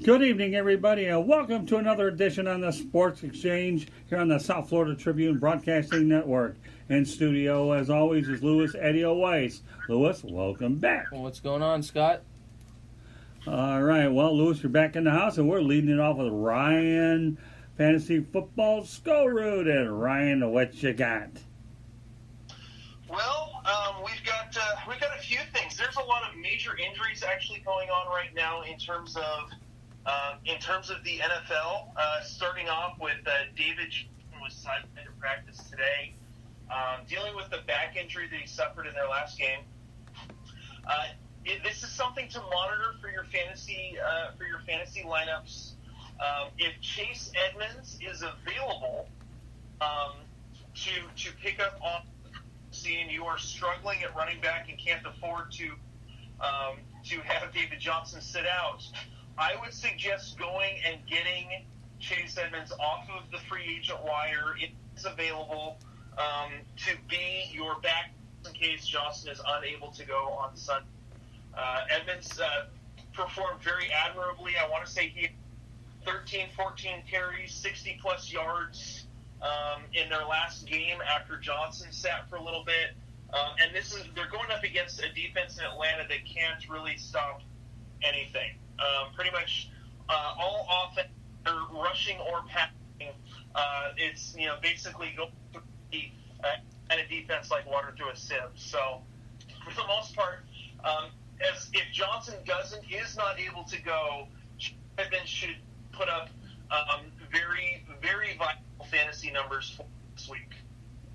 Good evening, everybody, and welcome to another edition on the Sports Exchange here on the South Florida Tribune Broadcasting Network. In studio, as always, is Louis Eddie Weiss. Louis, welcome back. Well, what's going on, Scott? All right, well, Louis, you're back in the house, and we're leading it off with Ryan Fantasy Football Sco-Root. And Ryan, what you got? Well, we've got a few things. There's a lot of major injuries actually going on right now in terms of the NFL. Starting off with David Johnson was sidelined to practice today, dealing with the back injury that he suffered in their last game. This is something to monitor for your fantasy lineups. If Chase Edmonds is available to pick up on, and you are struggling at running back and can't afford to have David Johnson sit out, I would suggest going and getting Chase Edmonds off of the free agent wire. It is available to be your back in case Johnson is unable to go on Sunday. Edmonds performed very admirably. I want to say he had 13, 14 carries, 60-plus yards in their last game after Johnson sat for a little bit. And they're going up against a defense in Atlanta that can't really stop anything. Pretty much all offense, rushing or passing, it's basically going through and a defense like water through a sieve. So for the most part, as if Johnson is not able to go, Edmonds should put up very, very vital fantasy numbers for this week.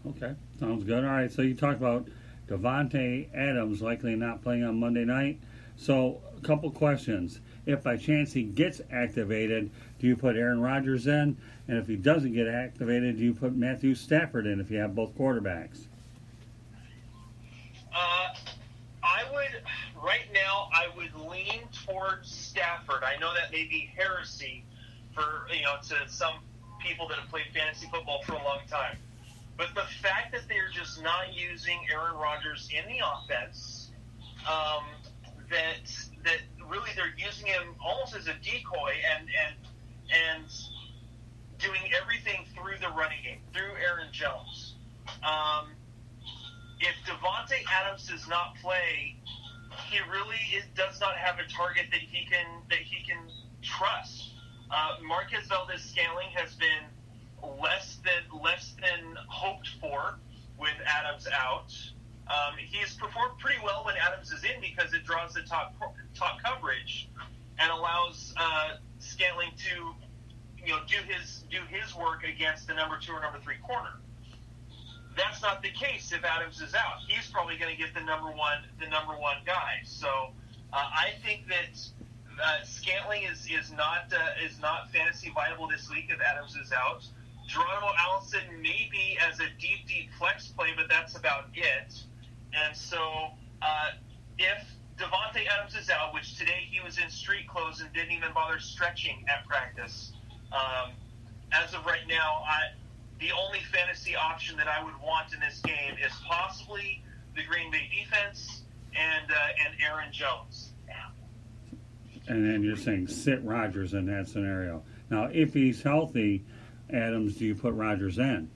Okay, sounds good. All right, so you talked about Davante Adams likely not playing on Monday night. So a couple questions. If by chance he gets activated, do you put Aaron Rodgers in? And if he doesn't get activated, do you put Matthew Stafford in if you have both quarterbacks? Right now, I would lean towards Stafford. I know that may be heresy for, to some people that have played fantasy football for a long time. But the fact that they're just not using Aaron Rodgers in the offense, that really they're using him almost as a decoy and doing everything through the running game, through Aaron Jones. If Davante Adams does not play, he really does not have a target that he can trust. Marquez Valdez-Scantling has been less than hoped for with Adams out. He's performed pretty well when Adams is in because it draws the top coverage and allows Scantling to do his work against the number 2 or number 3 corner. That's not the case if Adams is out. He's probably going to get the number one guy. So I think that Scantling is not fantasy viable this week if Adams is out. Geronimo Allison may be as a deep flex play, but that's about it. And so if Davante Adams is out, which today he was in street clothes and didn't even bother stretching at practice, as of right now, the only fantasy option that I would want in this game is possibly the Green Bay defense and Aaron Jones. And then you're saying sit Rodgers in that scenario. Now, if he's healthy, Adams, do you put Rodgers in?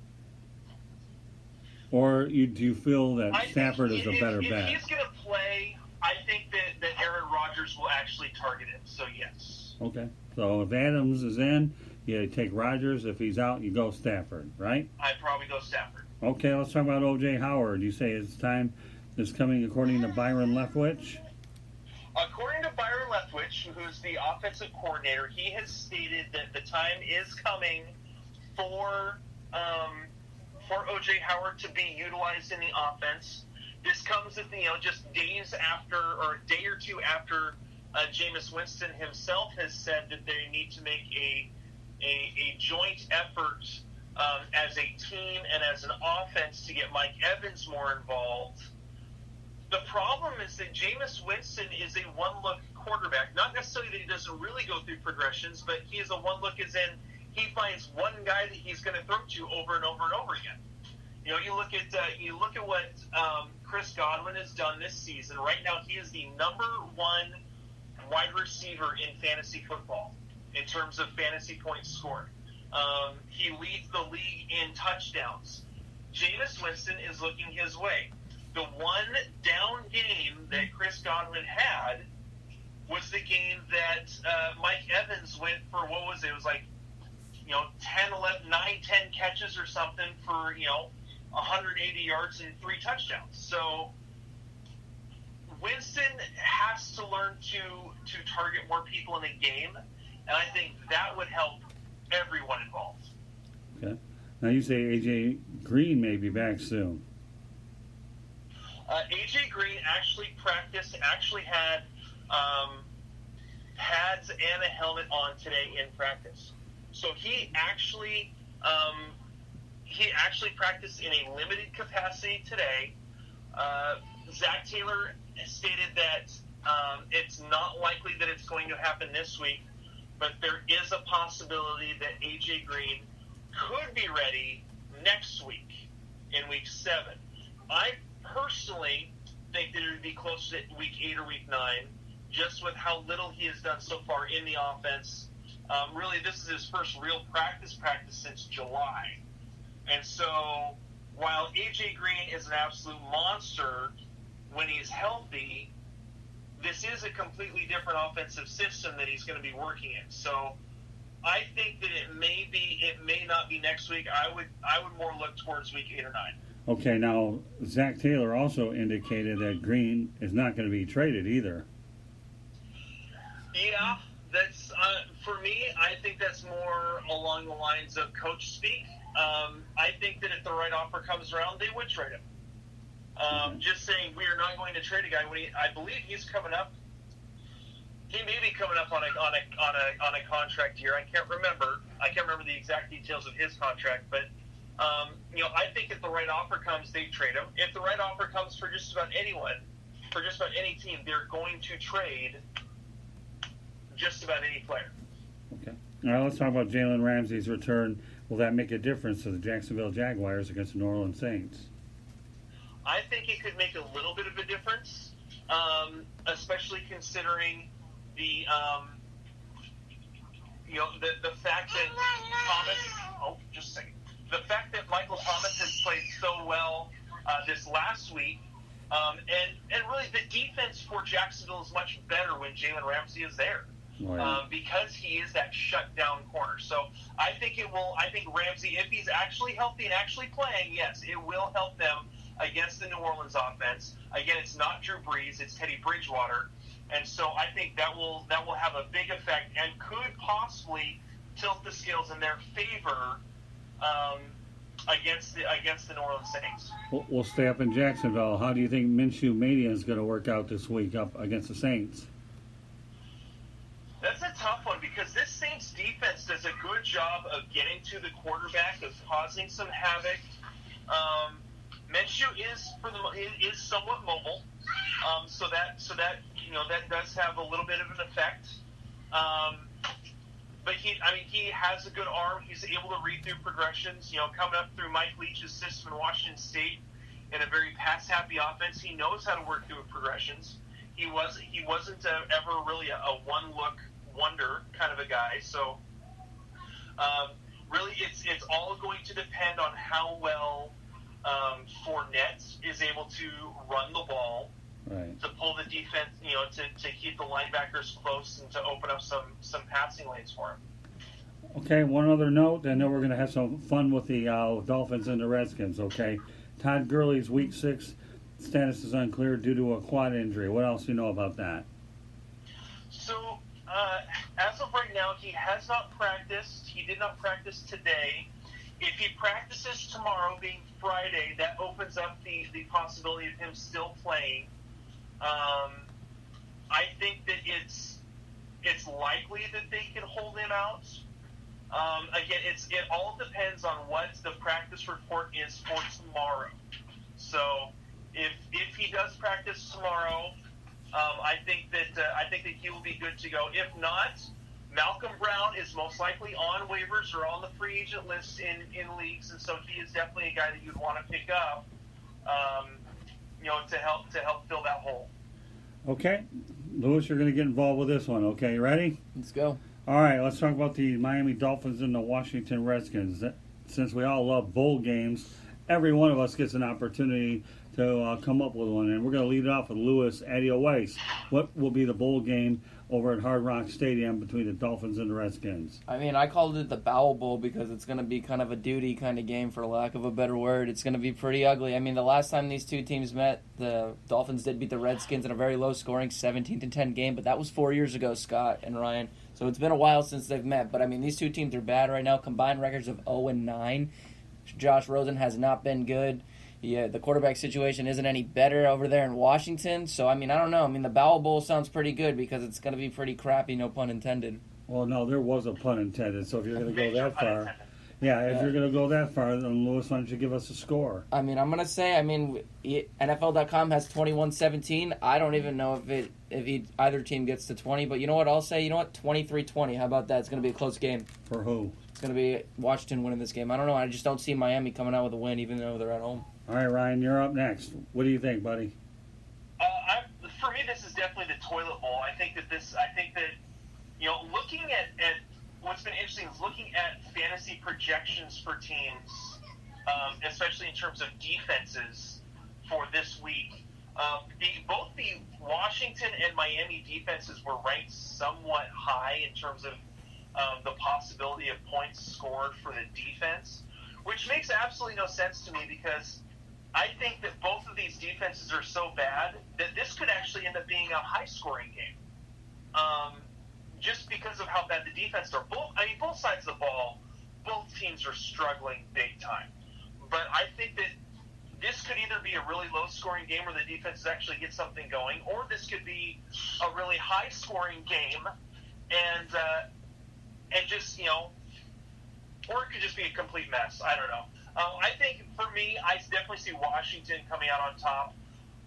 Or do you feel that Stafford is a better bet? If he's going to play, I think that Aaron Rodgers will actually target him. So, yes. Okay. So, if Adams is in, you take Rodgers. If he's out, you go Stafford, right? I'd probably go Stafford. Okay, let's talk about O.J. Howard. You say his time is coming according to Byron Leftwich? According to Byron Leftwich, who's the offensive coordinator, he has stated that the time is coming for O.J. Howard to be utilized in the offense. This comes at just days after, or a day or two after, Jameis Winston himself has said that they need to make a joint effort as a team and as an offense to get Mike Evans more involved. The problem is that Jameis Winston is a one-look quarterback. Not necessarily that he doesn't really go through progressions, but he is a one-look as in he finds one guy that he's going to throw to over and over and over again. You look at what Chris Godwin has done this season. Right now, he is the number 1 wide receiver in fantasy football. in terms of fantasy points scored. He leads the league in touchdowns. Jameis Winston is looking his way. The one down game that Chris Godwin had was the game that Mike Evans went for, what was it? It was like, 10, 11, 9, 10 catches or something for, 180 yards and 3 touchdowns. So Winston has to learn to target more people in a game, and I think that would help everyone involved. Okay. Now you say A.J. Green may be back soon. A.J. Green actually had pads and a helmet on today in practice. So he actually practiced in a limited capacity today. Zach Taylor stated that it's not likely that it's going to happen this week, but there is a possibility that A.J. Green could be ready next week in week 7. I personally think that it would be close to week 8 or week 9, just with how little he has done so far in the offense. Really, this is his first real practice since July. And so, while A.J. Green is an absolute monster when he's healthy, this is a completely different offensive system that he's going to be working in. So, I think that it may not be next week. I would more look towards week 8 or 9. Okay, now Zach Taylor also indicated that Green is not going to be traded either. Yeah, that's for me. I think that's more along the lines of coach speak. I think that if the right offer comes around, they would trade him. Just saying, we are not going to trade a guy when I believe he's coming up. He may be coming up on a contract year. I can't remember the exact details of his contract, but I think if the right offer comes, they trade him. If the right offer comes for just about anyone, for just about any team, they're going to trade just about any player. Okay. All right, let's talk about Jalen Ramsey's return. Will that make a difference to the Jacksonville Jaguars against the New Orleans Saints? I think it could make a little bit of a difference, especially considering the fact that the fact that Michael Thomas has played so well this last week, and really the defense for Jacksonville is much better when Jalen Ramsey is there. Because he is that shutdown corner. So I think Ramsey, if he's actually healthy and actually playing, yes, it will help them against the New Orleans offense. Again, it's not Drew Brees, it's Teddy Bridgewater. And so I think that will have a big effect and could possibly tilt the scales in their favor against the New Orleans Saints. We'll stay up in Jacksonville. How do you think Minshew Mania is going to work out this week up against the Saints? That's a tough one because this Saints defense does a good job of getting to the quarterback, of causing some havoc. Minshew is somewhat mobile, so that does have a little bit of an effect. But he has a good arm. He's able to read through progressions. Coming up through Mike Leach's system in Washington State in a very pass-happy offense, he knows how to work through progressions. He wasn't ever really a one-look wonder kind of a guy. So really, it's all going to depend on how well Fournette is able to run the ball, right, to pull the defense, to keep the linebackers close and to open up some passing lanes for him. Okay, one other note. I know we're going to have some fun with the Dolphins and the Redskins. Okay, Todd Gurley's Week 6 status is unclear due to a quad injury. What else do you know about that? So, as of right now, he has not practiced. He did not practice today. If he practices tomorrow, being Friday, that opens up the possibility of him still playing. I think that it's likely that they can hold him out. Again, it all depends on what the practice report is for tomorrow. So, if he does practice tomorrow, I think that he will be good to go. If not, Malcolm Brown is most likely on waivers or on the free agent list in leagues, and so he is definitely a guy that you'd want to pick up, to help fill that hole. Okay, Lewis, you're going to get involved with this one. Okay, you ready? Let's go. All right, let's talk about the Miami Dolphins and the Washington Redskins. Since we all love bowl games, every one of us gets an opportunity to come up with one. And we're going to lead it off with Lewis Adio Weiss. What will be the bowl game over at Hard Rock Stadium between the Dolphins and the Redskins? I mean, I called it the Bowel Bowl because it's going to be kind of a duty kind of game, for lack of a better word. It's going to be pretty ugly. I mean, the last time these two teams met, the Dolphins did beat the Redskins in a very low-scoring 17-10 game, but that was 4 years ago, Scott and Ryan. So it's been a while since they've met. But, I mean, these two teams are bad right now. Combined records of 0-9. Josh Rosen has not been good. Yeah, the quarterback situation isn't any better over there in Washington. So, I mean, I don't know. I mean, the Bowel Bowl sounds pretty good because it's going to be pretty crappy, no pun intended. Well, no, there was a pun intended. So if you're going to go that far, if you're going to go that far, then Lewis, why don't you give us a score? I mean, I'm going to say, NFL.com has 21-17. I don't even know if either team gets to 20. But you know what I'll say? You know what? 23-20. How about that? It's going to be a close game. For who? It's going to be Washington winning this game. I don't know. I just don't see Miami coming out with a win, even though they're at home. All right, Ryan, you're up next. What do you think, buddy? For me, this is definitely the toilet bowl. I think that looking at what's been interesting is looking at fantasy projections for teams, especially in terms of defenses for this week. Both the Washington and Miami defenses were ranked somewhat high in terms of the possibility of points scored for the defense, which makes absolutely no sense to me because I think that both of these defenses are so bad that this could actually end up being a high-scoring game. Just because of how bad the defenses are. Both sides of the ball, both teams are struggling big time. But I think that this could either be a really low-scoring game where the defenses actually get something going, or this could be a really high-scoring game, and just, or it could just be a complete mess. I don't know. I think for me, I definitely see Washington coming out on top.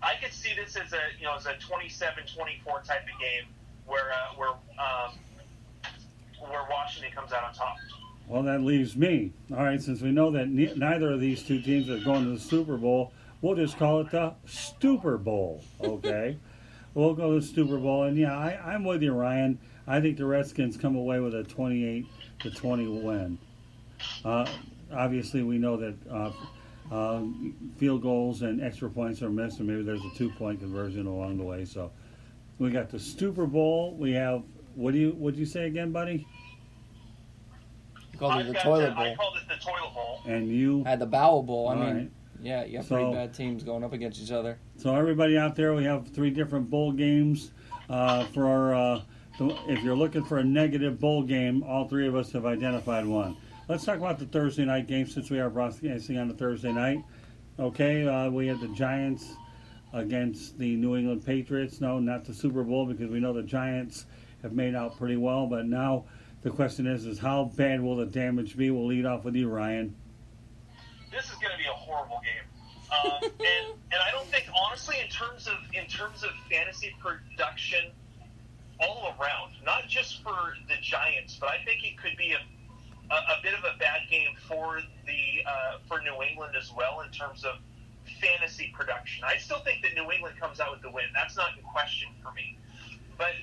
I could see this as a 27-24 type of game where Washington comes out on top. Well, that leaves me. All right, since we know that neither of these two teams are going to the Super Bowl, we'll just call it the Stupor Bowl, okay? We'll go to the Stupor Bowl, and I'm with you, Ryan. I think the Redskins come away with a 28-20 win. Obviously, we know that field goals and extra points are missed, and maybe there's a 2-point conversion along the way. So we got the Stupor Bowl. We have what'd you say again, buddy? You called it the toilet bowl. I called it the toilet bowl. And you had the Bowel Bowl. I mean, right. Yeah, you have pretty bad teams going up against each other. So everybody out there, we have 3 different bowl games for our. If you're looking for a negative bowl game, all 3 of us have identified one. Let's talk about the Thursday night game since we are broadcasting on the Thursday night. Okay, we have the Giants against the New England Patriots. No, not the Super Bowl because we know the Giants have made out pretty well. But now the question is how bad will the damage be? We'll lead off with you, Ryan. This is going to be a horrible game, and I don't think honestly in terms of fantasy production all around, not just for the Giants, but I think it could be a bit of a bad game for New England as well in terms of fantasy production. I still think that New England comes out with the win. That's not in question for me. But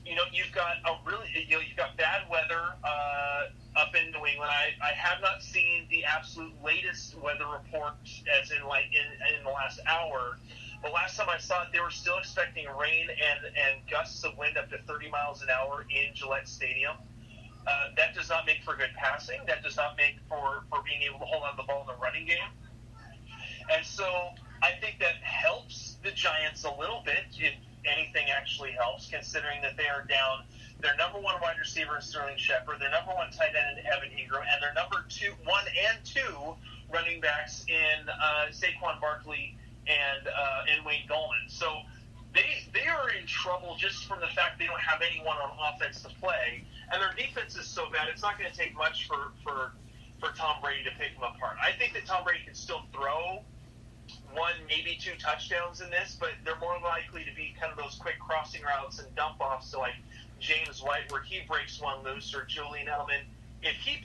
you've got bad weather up in New England. I have not seen the absolute latest weather report as in the last hour. The last time I saw it, they were still expecting rain and gusts of wind up to 30 miles an hour in Gillette Stadium. That does not make for good passing. That does not make for being able to hold on to the ball in the running game. And so I think that helps the Giants a little bit, if anything actually helps, considering that they are down their number 1 wide receiver in Sterling Shepard, their number 1 tight end in Evan Ingram, and their number 1 and 2 running backs in Saquon Barkley and Wayne Gallman. So they are in trouble just from the fact they don't have anyone on offense to play, and their defense is so bad it's not going to take much for Tom Brady to pick them apart. I think that Tom Brady can still throw 1, maybe 2 touchdowns in this, but they're more likely to be kind of those quick crossing routes and dump offs to like James White where he breaks one loose, or Julian Edelman. If he